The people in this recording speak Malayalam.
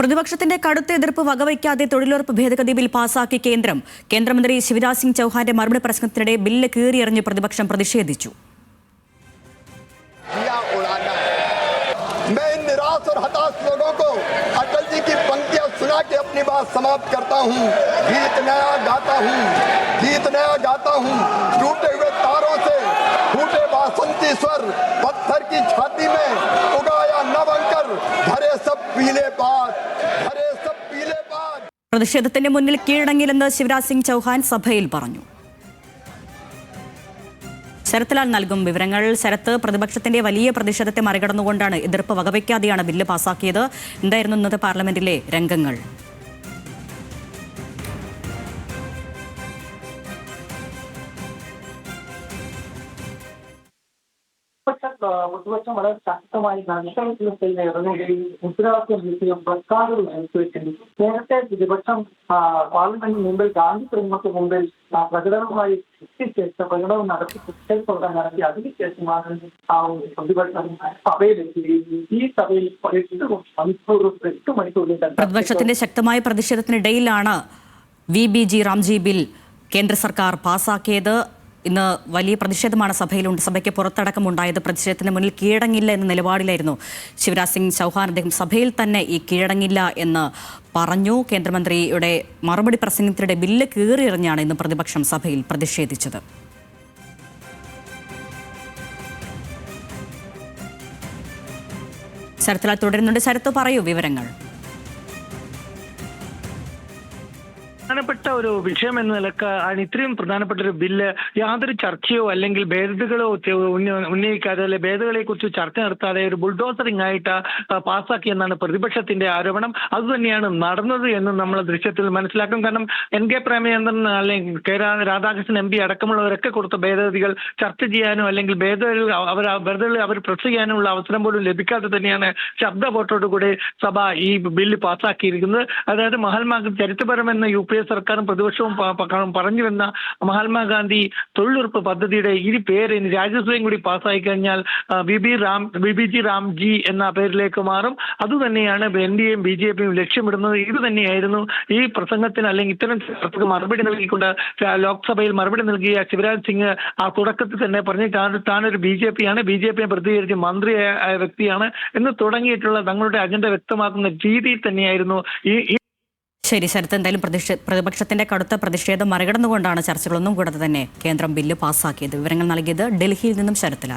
പ്രതിപക്ഷത്തിന്റെ കടുത്ത എതിർപ്പ് വകവയ്ക്കാതെ തൊഴിലുറപ്പ് ഭേദഗതി ബിൽ പാസാക്കി കേന്ദ്രം. കേന്ദ്രമന്ത്രി ശിവരാജ് സിംഗ് ചൌഹാന്റെ മറുപടി പ്രസംഗത്തിനിടെ ബില്ല് കീറിയെറിഞ്ഞ് പ്രതിപക്ഷം പ്രതിഷേധിച്ചു. मैं इन निराश और हताश लोगों को अटल जी की पंक्तियां सुना के अपनी बात समाप्त करता हूं। गीत नया गाता हूं, टूटे हुए तारों से फूटे बासंती स्वर, पत्थर की छाती में उगाया नव अंकर, भरे सब पीले पात। പ്രതിഷേധത്തിന്റെ മുന്നിൽ കീഴടങ്ങില്ലെന്ന് ശിവരാജ് സിംഗ് ചൌഹാൻ സഭയിൽ പറഞ്ഞു. ശരത്ലാൽ നൽകും വിവരങ്ങൾ. ശരത്ത്, പ്രതിപക്ഷത്തിന്റെ വലിയ പ്രതിഷേധത്തെ മറികടന്നുകൊണ്ടാണ്, എതിർപ്പ് വകവയ്ക്കാതെയാണ് ബില്ല് പാസാക്കിയത്. എന്തായിരുന്നു ഇന്നത്തെ പാർലമെന്റിലെ രംഗങ്ങൾ? പ്രതിപക്ഷം വളരെ ശക്തമായി ഇറങ്ങുകയും മുദ്രാവാക്യം വിളിക്കുകയും പ്രസ്താവനകൾ അനുസരിച്ചിട്ടുണ്ട്. നേരത്തെ പ്രതിപക്ഷം പാർലമെന്റിന് മുമ്പിൽ ഗാന്ധി പ്രതിമയ്ക്ക് മുമ്പിൽ പ്രകടനവുമായി എത്തിച്ചേർച്ച പ്രകടനം നടത്തി കുറ്റപ്പെടുത്താൻ നടത്തി അതിനുശേഷമാണ് പ്രതിപക്ഷം സഭയിലെത്തുകയും ഈ സഭയിൽ 8 മണിക്കൂറിൽ പ്രതിപക്ഷത്തിന്റെ ശക്തമായ പ്രതിഷേധത്തിനിടയിലാണ് VBG റാംജി ബിൽ കേന്ദ്ര സർക്കാർ പാസാക്കിയത്. ഇന്ന് വലിയ പ്രതിഷേധമാണ് സഭയ്ക്ക് പുറത്തടക്കമുണ്ടായത്. പ്രതിഷേധത്തിന് മുന്നിൽ കീഴടങ്ങില്ല എന്ന നിലപാടിലായിരുന്നു ശിവരാജ് സിംഗ് ചൌഹാൻ. അദ്ദേഹം സഭയിൽ തന്നെ ഈ കീഴടങ്ങില്ല എന്ന് പറഞ്ഞു. കേന്ദ്രമന്ത്രിയുടെ മറുപടി പ്രസംഗത്തിനിടെ ബില്ല് കീറിയെറിഞ്ഞാണ് ഇന്ന് പ്രതിപക്ഷം സഭയിൽ പ്രതിഷേധിച്ചത്. ശരത്ലാൽ തുടരുന്നുണ്ട്. ശരത്ത്, പറയൂ വിവരങ്ങൾ. പ്രധാനപ്പെട്ട ഒരു വിഷയം എന്ന നിലക്ക് ഇത്രയും പ്രധാനപ്പെട്ട ഒരു ബില്ല് യാതൊരു ചർച്ചയോ അല്ലെങ്കിൽ ഭേദഗതികളോ ഉന്നയിക്കാതെ അല്ലെ ഭേദഗതികളെ കുറിച്ച് ചർച്ച നടത്താതെ ഒരു ബുൾഡോസറിംഗ് ആയിട്ട് പാസ്സാക്കിയെന്നാണ് പ്രതിപക്ഷത്തിന്റെ ആരോപണം. അതുതന്നെയാണ് നടന്നത് എന്ന് നമ്മൾ ദൃശ്യത്തിൽ മനസ്സിലാക്കും. കാരണം NK പ്രേമചന്ദ്രൻ അല്ലെങ്കിൽ K രാധാകൃഷ്ണൻ MP അടക്കമുള്ളവരൊക്കെ കൊടുത്ത ഭേദഗതികൾ ചർച്ച ചെയ്യാനോ അല്ലെങ്കിൽ ഭേദഗതികൾ അവർ പ്രസ് ചെയ്യാനുള്ള അവസരം പോലും ലഭിക്കാതെ തന്നെയാണ് ശബ്ദ വോട്ടോടുകൂടി സഭ ഈ ബില്ല് പാസ്സാക്കിയിരിക്കുന്നത്. അതായത് മഹാത്മാഗാന്ധി ചരിത്രപരമെന്ന UPA സർക്കാരും പ്രതിപക്ഷവും പറഞ്ഞു വന്ന മഹാത്മാഗാന്ധി തൊഴിലുറപ്പ് പദ്ധതിയുടെ ഈ പേര് ഇനി രാജ്യസഭയും കൂടി പാസ്സായി കഴിഞ്ഞാൽ VBG റാംജി എന്ന പേരിലേക്ക് മാറും. അതുതന്നെയാണ് NDAയും BJPയും ലക്ഷ്യമിടുന്നത്. ഇത് തന്നെയായിരുന്നു ഈ പ്രസംഗത്തിന് അല്ലെങ്കിൽ ഇത്തരം ചർച്ചക്ക് മറുപടി നൽകിക്കൊണ്ട് ലോക്സഭയിൽ മറുപടി നൽകിയ ശിവരാജ് സിംഗ് തുടക്കത്തിൽ തന്നെ പറഞ്ഞു താനൊരു BJPയെ പ്രതികരിച്ച് മന്ത്രിയായ വ്യക്തിയാണ് എന്ന് തുടങ്ങിയിട്ടുള്ള തങ്ങളുടെ അജണ്ട വ്യക്തമാക്കുന്ന രീതിയിൽ തന്നെയായിരുന്നു ഈ ശരി ശരത്ത്, എന്തായാലും പ്രതിപക്ഷത്തിന്റെ കടുത്ത പ്രതിഷേധം മറികടന്നുകൊണ്ടാണ് ചർച്ചകളൊന്നും കൂടാതെ തന്നെ കേന്ദ്രം ബില്ല് പാസ്സാക്കിയത്. വിവരങ്ങൾ നൽകിയത് ഡൽഹിയിൽ നിന്നും ശരത്ലാൽ.